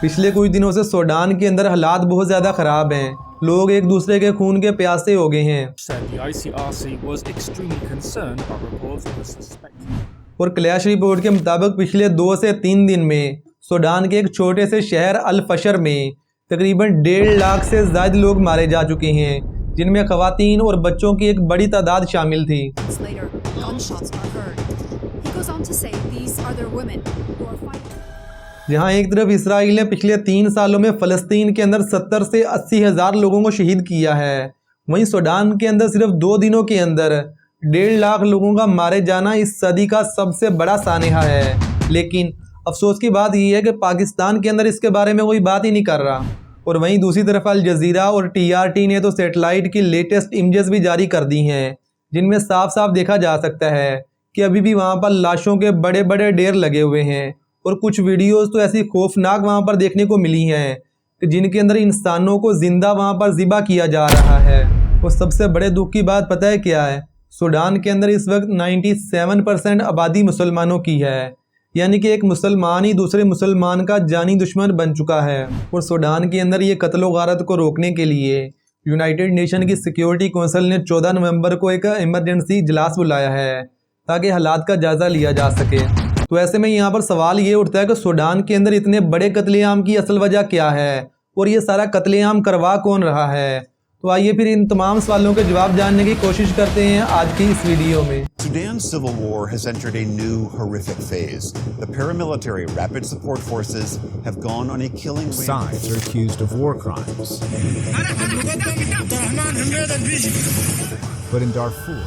पिछले कुछ दिनों से सूडान के अंदर हालात बहुत ज़्यादा ख़राब हैं। लोग एक दूसरे के खून के प्यासे हो गए हैं। और क्लैश रिपोर्ट के मुताबिक पिछले 2 से 3 दिन में सूडान के एक छोटे से शहर अल फशर में तकरीबन 1.5 लाख से ज़्यादा लोग मारे जा चुके हैं, जिनमें ख़वातीन और बच्चों की एक बड़ी तादाद शामिल थी। जहां एक तरफ इसराइल ने पिछले 3 सालों में फ़लस्तीन के अंदर 70 से 80 हज़ार लोगों को शहीद किया है, वहीं सूडान के अंदर सिर्फ 2 दिनों के अंदर 1.5 लाख लोगों का मारे जाना इस सदी का सबसे बड़ा सानेहा है। लेकिन अफसोस की बात यह है कि पाकिस्तान के अंदर इसके बारे में कोई बात ही नहीं कर रहा। और वहीं दूसरी तरफ अल जज़ीरा और TRT ने तो सैटेलाइट की लेटेस्ट इमेजेस भी जारी कर दी हैं, जिनमें साफ साफ देखा जा सकता है कि अभी भी वहाँ पर लाशों के बड़े बड़े ढेर लगे हुए हैं। और कुछ वीडियोस तो ऐसी खौफनाक वहाँ पर देखने को मिली हैं कि जिनके अंदर इंसानों को ज़िंदा वहाँ पर ज़िबा किया जा रहा है। और सबसे बड़े दुख की बात पता है क्या है? सूडान के अंदर इस वक्त 97% आबादी मुसलमानों की है, यानी कि एक मुसलमान ही दूसरे मुसलमान का जानी दुश्मन बन चुका है। और सूडान के अंदर ये कत्लो गारत को रोकने के लिए यूनाइटेड नेशन की सिक्योरिटी कौंसिल ने 14 नवंबर को एक इमरजेंसी इजलास बुलाया है ताकि हालात का जायज़ा लिया जा सके। तो ऐसे में यहाँ पर सवाल ये उठता है कि सूडान के अंदर इतने बड़े कत्लेआम की असल वजह क्या है और ये सारा कत्लेआम करवा कौन रहा है? तो आइए फिर इन तमाम सवालों के जवाब जानने की कोशिश करते हैं आज की इस वीडियो में। Sudan's civil war has entered a new horrific phase. The paramilitary Rapid Support Forces have gone on a killing rampage. Sides are accused of war crimes. But in Darfur,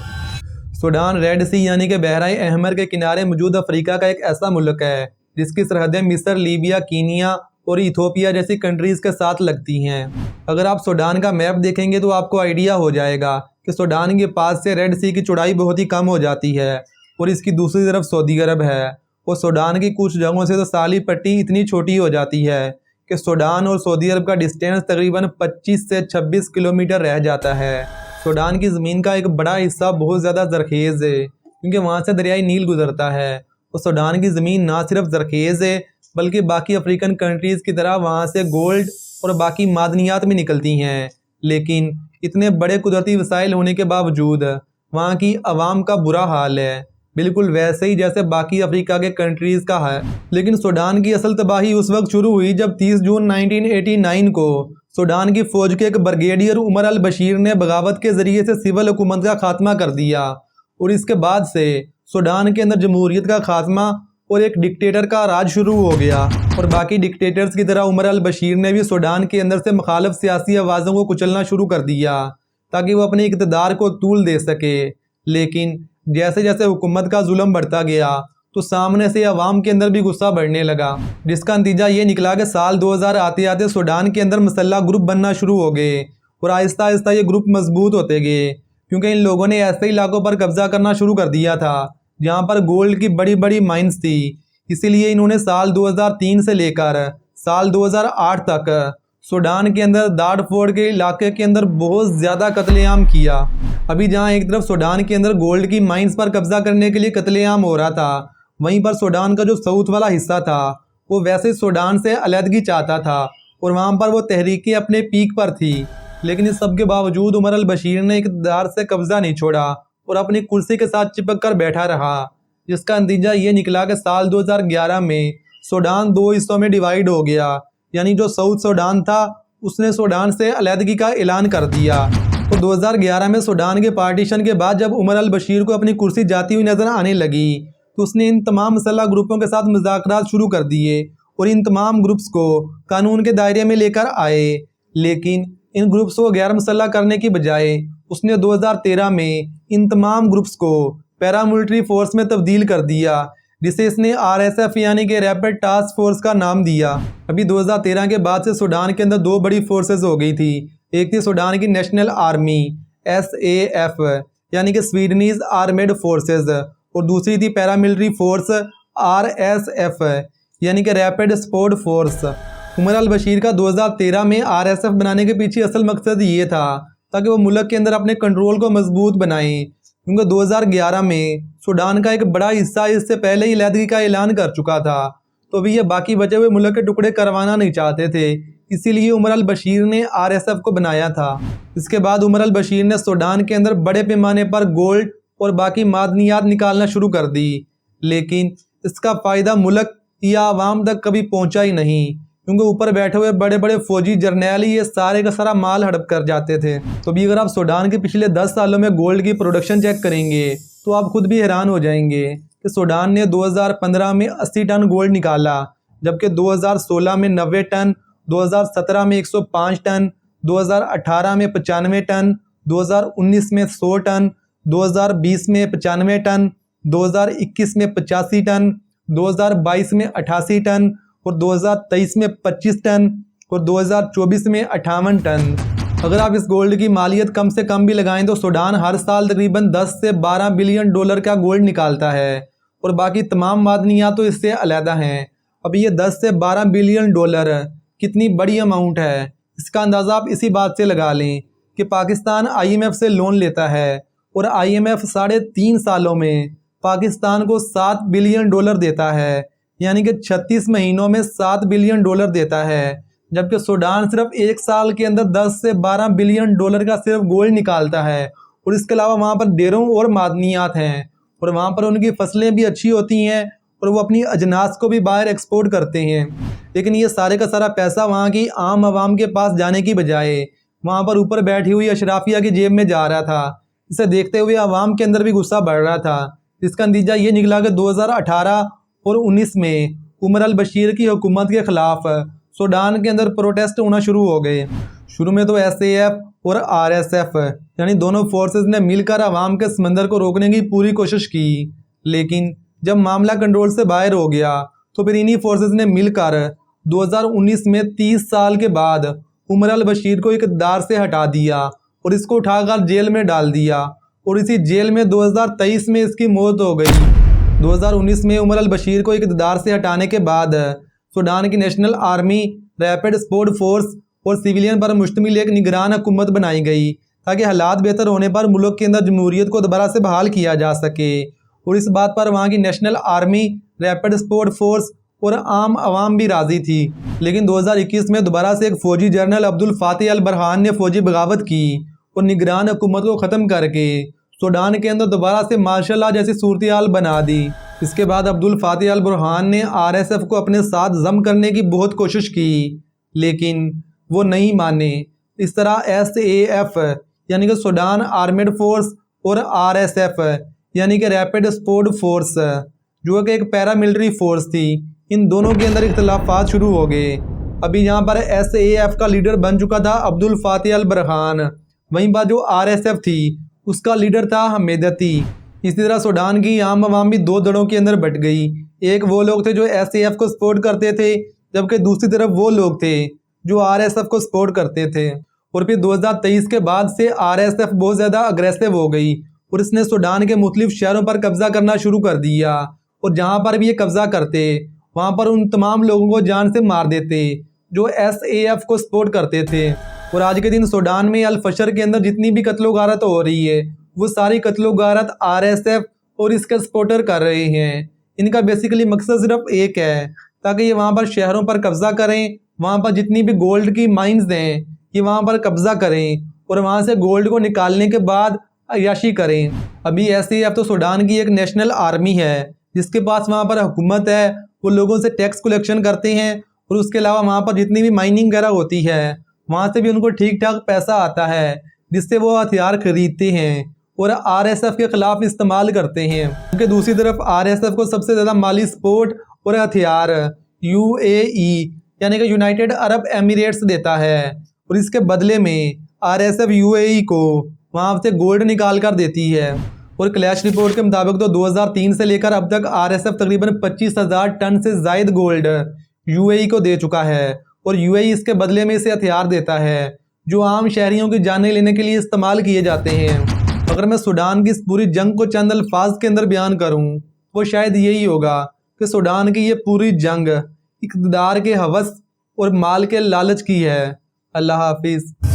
Sudan Red Sea यानी कि बहराए अहमर के किनारे मौजूद Africa का एक ऐसा मुल्क है जिसकी सरहदें मिस्र, लीबिया, कीनिया और इथोपिया जैसी कंट्रीज़ के साथ लगती हैं। अगर आप सूडान का मैप देखेंगे तो आपको आइडिया हो जाएगा कि सूडान के पास से रेड सी की चौड़ाई बहुत ही कम हो जाती है और इसकी दूसरी तरफ सऊदी अरब है। और सूडान की कुछ जगहों से तो साली पट्टी इतनी छोटी हो जाती है कि सूडान और सऊदी अरब का डिस्टेंस तकरीबन 25 से 26 किलोमीटर रह जाता है। सूडान की ज़मीन का एक बड़ा हिस्सा बहुत ज़्यादा ज़रखेज़ है क्योंकि वहाँ से दरियाई नील गुजरता है। और सूडान की ज़मीन ना सिर्फ ज़रखेज़ है बल्कि बाकी अफ्रीकन कंट्रीज़ की तरह वहाँ से गोल्ड और बाकी मादनियात भी निकलती हैं। लेकिन इतने बड़े कुदरती वसाइल होने के बावजूद वहाँ की आवाम का बुरा हाल है, बिल्कुल वैसे ही जैसे बाकी अफ्रीका के कंट्रीज़ का है। लेकिन सूडान की असल तबाही उस वक्त शुरू हुई जब 30 जून 1989 को सूडान की फ़ौज के एक ब्रिगेडियर उमर अल बशीर ने बगावत के ज़रिए से सिविल हुकूमत का खात्मा कर दिया। और इसके बाद से सूडान के अंदर जमहूरियत का खात्मा और एक डिक्टेटर का राज शुरू हो गया। और बाकी डिक्टेटर्स की तरह उमर अल बशीर ने भी सूडान के अंदर से मुखालिफ सियासी आवाज़ों को कुचलना शुरू कर दिया ताकि वो अपने इक़्तिदार को तूल दे सके। लेकिन जैसे जैसे हुकूमत का जुल्म बढ़ता गया तो सामने से अवाम के अंदर भी गुस्सा बढ़ने लगा, जिसका नतीजा ये निकला कि साल 2000 आते आते सूडान के अंदर मुसल्लह ग्रुप बनना शुरू हो गए। और आहिस्ता आहिस्ता ये ग्रुप मजबूत होते गए क्योंकि इन लोगों ने ऐसे इलाकों पर कब्जा करना शुरू कर दिया था जहाँ पर गोल्ड की बड़ी बड़ी माइंस थी। इसीलिए इन्होंने साल 2003 से लेकर साल 2008 तक सूडान के अंदर दारफूर के इलाके के अंदर बहुत ज़्यादा कत्लेआम किया। अभी जहाँ एक तरफ सूडान के अंदर गोल्ड की माइंस पर कब्जा करने के लिए कत्लेआम हो रहा था, वहीं पर सूडान का जो साउथ वाला हिस्सा था वो वैसे सूडान से अलहदगी चाहता था और वहाँ पर वो तहरीकें अपने पीक पर थी। लेकिन इस सब के बावजूद उमर अल बशीर ने इक़्तिदार से कब्ज़ा नहीं छोड़ा और अपनी कुर्सी के साथ चिपक कर बैठा रहा, जिसका नतीजा ये निकला कि साल 2011 में सूडान 2 हिस्सों में डिवाइड हो गया। यानी जो साउथ सूडान था उसने सूडान से अलहदगी का ऐलान कर दिया। तो 2011 में सूडान के पार्टीशन के बाद जब उमर अल बशीर को अपनी कुर्सी जाती हुई नज़र आने लगी तो उसने इन तमाम मुसल्लह ग्रुपों के साथ मुज़ाकरात शुरू कर दिए और इन तमाम ग्रुप्स को कानून के दायरे में लेकर आए। लेकिन इन ग्रुप्स को गैर मुसल्लह करने की बजाय उसने 2013 में इन तमाम ग्रुप्स को पैरामिलिट्री फोर्स में तब्दील कर दिया, जिसे इसने RSF यानी कि रैपिड टास्क फोर्स का नाम दिया। अभी 2013 के बाद से सूडान के अंदर 2 बड़ी फोर्सेस हो गई थी। एक थी सूडान की नेशनल आर्मी SAF यानी कि स्वीडनीज आर्मेड फोर्सेस और दूसरी थी पैरामिलिट्री फोर्स RSF यानी कि रैपिड सपोर्ट फोर्स। उमर अल बशीर का 2013 में RSF बनाने के पीछे असल मकसद ये था ताकि वो मुल्क के अंदर अपने कंट्रोल को मजबूत बनाएं, क्योंकि 2011 में सूडान का एक बड़ा हिस्सा इससे पहले ही अलहदगी का ऐलान कर चुका था। तो अभी ये बाकी बचे हुए मुल्क के टुकड़े करवाना नहीं चाहते थे, इसीलिए उमर अल बशीर ने RSF को बनाया था। इसके बाद उमर अल बशीर ने सूडान के अंदर बड़े पैमाने पर गोल्ड और बाकी मादनियात निकालना शुरू कर दी, लेकिन इसका फ़ायदा मुल्क या आवाम तक कभी पहुंचा ही नहीं, क्योंकि ऊपर बैठे हुए बड़े बड़े फौजी जर्नैल ही ये सारे का सारा माल हड़प कर जाते थे। तो भी अगर आप सूडान के पिछले 10 सालों में गोल्ड की प्रोडक्शन चेक करेंगे तो आप खुद भी हैरान हो जाएंगे कि सूडान ने 2015 में 80 टन गोल्ड निकाला, जबकि 2016 में 90 टन, 2017 में 105 टन, 2018 में 95 टन, 2019 में 100 टन, 2020 में 95 टन, 2021 में 85 टन, 2022 में 88 टन और 2023 में 25 टन और 2024 में 58 टन। अगर आप इस गोल्ड की मालियत कम से कम भी लगाएं तो सूडान हर साल तकरीबन 10 से 12 बिलियन डॉलर का गोल्ड निकालता है और बाकी तमाम मादनियात तो इससे अलहदा हैं। अब ये 10 से 12 बिलियन डॉलर कितनी बड़ी अमाउंट है, इसका अंदाज़ा आप इसी बात से लगा लें कि पाकिस्तान IMF से लोन लेता है और IMF 3.5 सालों में पाकिस्तान को 7 बिलियन डॉलर देता है, यानी कि 36 महीनों में 7 बिलियन डॉलर देता है, जबकि सूडान सिर्फ 1 साल के अंदर 10 से 12 बिलियन डॉलर का सिर्फ गोल्ड निकालता है। और इसके अलावा वहाँ पर ढेरों और मादनियात हैं और वहाँ पर उनकी फसलें भी अच्छी होती हैं और वो अपनी अजनास को भी बाहर एक्सपोर्ट करते हैं। लेकिन ये सारे का सारा पैसा वहाँ की आम आवाम के पास जाने की बजाय वहाँ पर ऊपर बैठी हुई अशराफिया की जेब में जा रहा था। इसे देखते हुए आवाम के अंदर भी गुस्सा बढ़ रहा था, जिसका नतीजा ये निकला कि 2018 और 19 में उमर अल बशीर की हुकूमत के ख़िलाफ़ सूडान के अंदर प्रोटेस्ट होना शुरू हो गए। शुरू में तो SAF और RSF यानी दोनों फोर्सेस ने मिलकर आवाम के समंदर को रोकने की पूरी कोशिश की, लेकिन जब मामला कंट्रोल से बाहर हो गया तो फिर इन्हीं फोर्सेस ने मिलकर 2019 में 30 साल के बाद उमर अल बशीर को इक़्तिदार से हटा दिया और इसको उठाकर जेल में डाल दिया और इसी जेल में 2023 में इसकी मौत हो गई। 2019 में उमर अल बशीर को इक़्तिदार से हटाने के बाद सूडान की national army, rapid support force और सिविलियन पर मुश्तमिल एक निगरान हुकूमत बनाई गई ताकि हालात बेहतर होने पर मुल्क के अंदर जमहूरियत को दोबारा से बहाल किया जा सके। और इस बात पर वहाँ की national army, rapid support force और आम आवाम भी राज़ी थी। लेकिन 2021 में दोबारा से एक फ़ौजी जनरल अब्दुल फातिह अल बरहान ने फ़ौजी बगावत की और निगरान हुकूमत को ख़त्म करके सूडान के अंदर दोबारा से मार्शल लॉ जैसी सूरत हाल बना दी। इसके बाद अब्दुल फातिह अल बुरहान ने RSF को अपने साथ जम करने की बहुत कोशिश की, लेकिन वो नहीं माने। इस तरह SAF यानी कि सूडान आर्मेड फोर्स और RSF यानी कि रैपिड सपोर्ट फोर्स जो कि एक पैरामिलिट्री फोर्स थी, इन दोनों के अंदर इख्तलाफात शुरू हो गए। अभी यहाँ पर SAF का लीडर बन चुका था अब्दुल फातिह अल बुरहान, वहीं पर जो RSF थी उसका लीडर था हमेदती। इसी तरह सूडान की आम आवाम भी दो दड़ों के अंदर बट गई। एक वो लोग थे जो SAF को सपोर्ट करते थे, जबकि दूसरी तरफ वो लोग थे जो RSF को सपोर्ट करते थे। और फिर 2023 के बाद से RSF बहुत ज़्यादा अग्रेसिव हो गई और इसने सूडान के मुख्तलिफ शहरों पर कब्ज़ा करना शुरू कर दिया और जहाँ पर भी ये कब्ज़ा करते वहाँ पर उन तमाम लोगों को जान से मार देते जो SAF को सपोर्ट करते थे। और आज के दिन सूडान में अल फशर के अंदर जितनी भी कत्लो गारत हो रही है वो सारी कत्लो गारत RSF और इसके सपोर्टर कर रहे हैं। इनका बेसिकली मकसद सिर्फ एक है ताकि ये वहाँ पर शहरों पर कब्ज़ा करें, वहाँ पर जितनी भी गोल्ड की माइंस हैं ये वहाँ पर कब्ज़ा करें और वहाँ से गोल्ड को निकालने के बाद अयाशी करें। अभी SAF तो सूडान की एक नेशनल आर्मी है जिसके पास वहाँ पर हुकूमत है, वो लोगों से टैक्स कलेक्शन करते हैं और उसके अलावा वहाँ पर जितनी भी माइनिंग वगैरह होती है वहाँ से भी उनको ठीक ठाक पैसा आता है जिससे वो हथियार खरीदते हैं और RSF के ख़िलाफ़ इस्तेमाल करते हैं। क्योंकि दूसरी तरफ RSF को सबसे ज़्यादा माली सपोर्ट और हथियार UAE यानी कि यूनाइटेड अरब एमिरेट्स देता है और इसके बदले में RSF UAE को वहाँ से गोल्ड निकाल कर देती है। और क्लैश रिपोर्ट के मुताबिक तो 2003 से लेकर अब तक RSF तकरीबन 25,000 टन से ज़ायद गोल्ड UAE को दे चुका है और UAE इसके बदले में इसे हथियार देता है जो आम शहरियों की जानें लेने के लिए इस्तेमाल किए जाते हैं। अगर मैं सूडान की इस पूरी जंग को चंद अल्फाज के अंदर बयान करूं वो शायद यही होगा कि सूडान की ये पूरी जंग इक़्तिदार के हवस और माल के लालच की है। अल्लाह हाफिज़।